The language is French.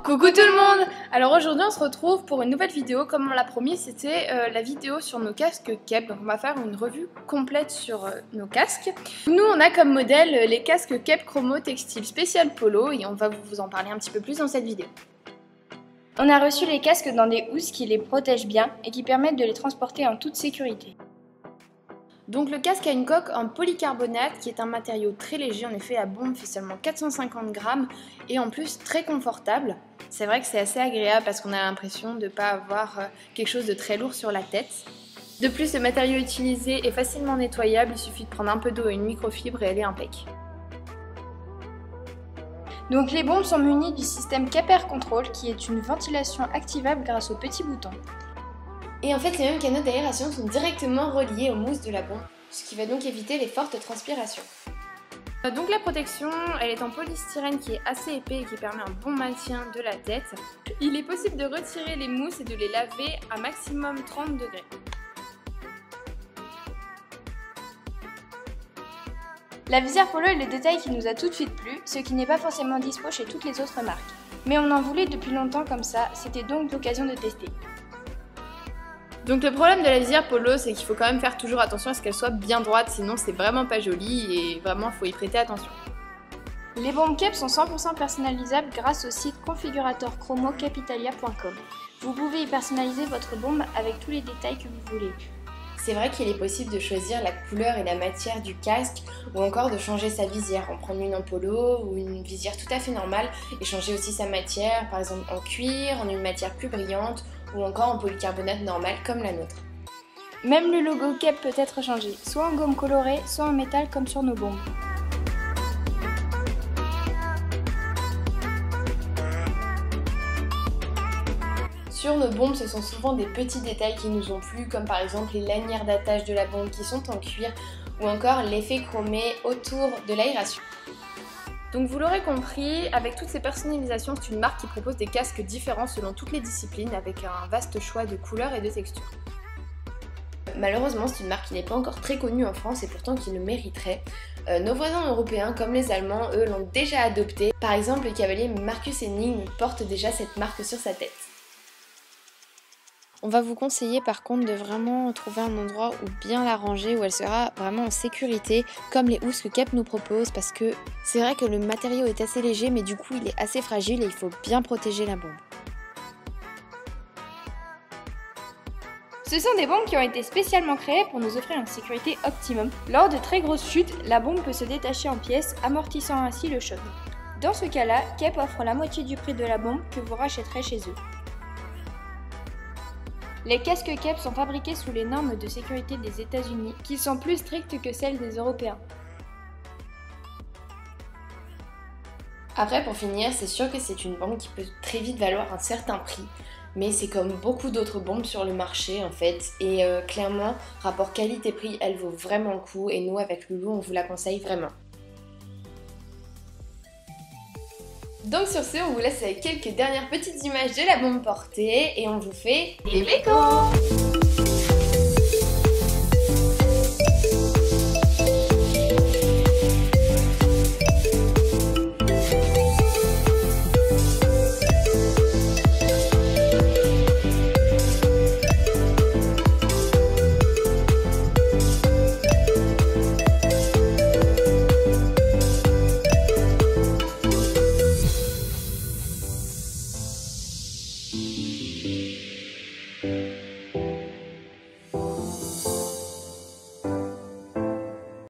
Coucou tout le monde! Alors aujourd'hui on se retrouve pour une nouvelle vidéo. Comme on l'a promis, c'était la vidéo sur nos casques Kep. Donc on va faire une revue complète sur nos casques. Nous on a comme modèle les casques Kep Chromo Textile Spécial Polo et on va vous en parler un petit peu plus dans cette vidéo. On a reçu les casques dans des housses qui les protègent bien et qui permettent de les transporter en toute sécurité. Donc le casque a une coque en polycarbonate qui est un matériau très léger, en effet la bombe fait seulement 450 grammes et en plus très confortable. C'est vrai que c'est assez agréable parce qu'on a l'impression de ne pas avoir quelque chose de très lourd sur la tête. De plus, le matériau utilisé est facilement nettoyable, il suffit de prendre un peu d'eau et une microfibre et elle est impec. Donc les bombes sont munies du système Kep Air Control qui est une ventilation activable grâce aux petits boutons. Et en fait, les mêmes canaux d'aération sont directement reliés aux mousses de la bombe, ce qui va donc éviter les fortes transpirations. Donc la protection, elle est en polystyrène qui est assez épais et qui permet un bon maintien de la tête. Il est possible de retirer les mousses et de les laver à maximum 30 degrés. La visière polo est le détail qui nous a tout de suite plu, ce qui n'est pas forcément dispo chez toutes les autres marques. Mais on en voulait depuis longtemps comme ça, c'était donc l'occasion de tester. Donc le problème de la visière polo, c'est qu'il faut quand même faire toujours attention à ce qu'elle soit bien droite, sinon c'est vraiment pas joli et vraiment faut y prêter attention. Les bombes Kep sont 100% personnalisables grâce au site configuratorchromo-kepitalia.com. Vous pouvez y personnaliser votre bombe avec tous les détails que vous voulez. C'est vrai qu'il est possible de choisir la couleur et la matière du casque ou encore de changer sa visière, en prendre une en polo ou une visière tout à fait normale et changer aussi sa matière, par exemple en cuir, en une matière plus brillante ou encore en polycarbonate normal comme la nôtre. Même le logo Kep peut être changé, soit en gomme colorée, soit en métal comme sur nos bombes. Sur nos bombes, ce sont souvent des petits détails qui nous ont plu, comme par exemple les lanières d'attache de la bombe qui sont en cuir ou encore l'effet chromé autour de l'aération. Donc vous l'aurez compris, avec toutes ces personnalisations, c'est une marque qui propose des casques différents selon toutes les disciplines avec un vaste choix de couleurs et de textures. Malheureusement, c'est une marque qui n'est pas encore très connue en France et pourtant qui le mériterait. Nos voisins européens comme les Allemands, eux, l'ont déjà adopté. Par exemple, le cavalier Marcus Henning porte déjà cette marque sur sa tête. On va vous conseiller par contre de vraiment trouver un endroit où bien la ranger, où elle sera vraiment en sécurité, comme les housses que Kep nous propose, parce que c'est vrai que le matériau est assez léger, mais du coup il est assez fragile et il faut bien protéger la bombe. Ce sont des bombes qui ont été spécialement créées pour nous offrir une sécurité optimum. Lors de très grosses chutes, la bombe peut se détacher en pièces, amortissant ainsi le choc. Dans ce cas-là, Kep offre la moitié du prix de la bombe que vous rachèterez chez eux. Les casques Kep sont fabriqués sous les normes de sécurité des États-Unis, qui sont plus strictes que celles des Européens. Après, pour finir, c'est sûr que c'est une bombe qui peut très vite valoir un certain prix, mais c'est comme beaucoup d'autres bombes sur le marché en fait, et clairement, rapport qualité-prix, elle vaut vraiment le coup, et nous, avec Loulou, on vous la conseille vraiment. Donc sur ce, on vous laisse avec quelques dernières petites images de la bombe portée, et on vous fait des bécos!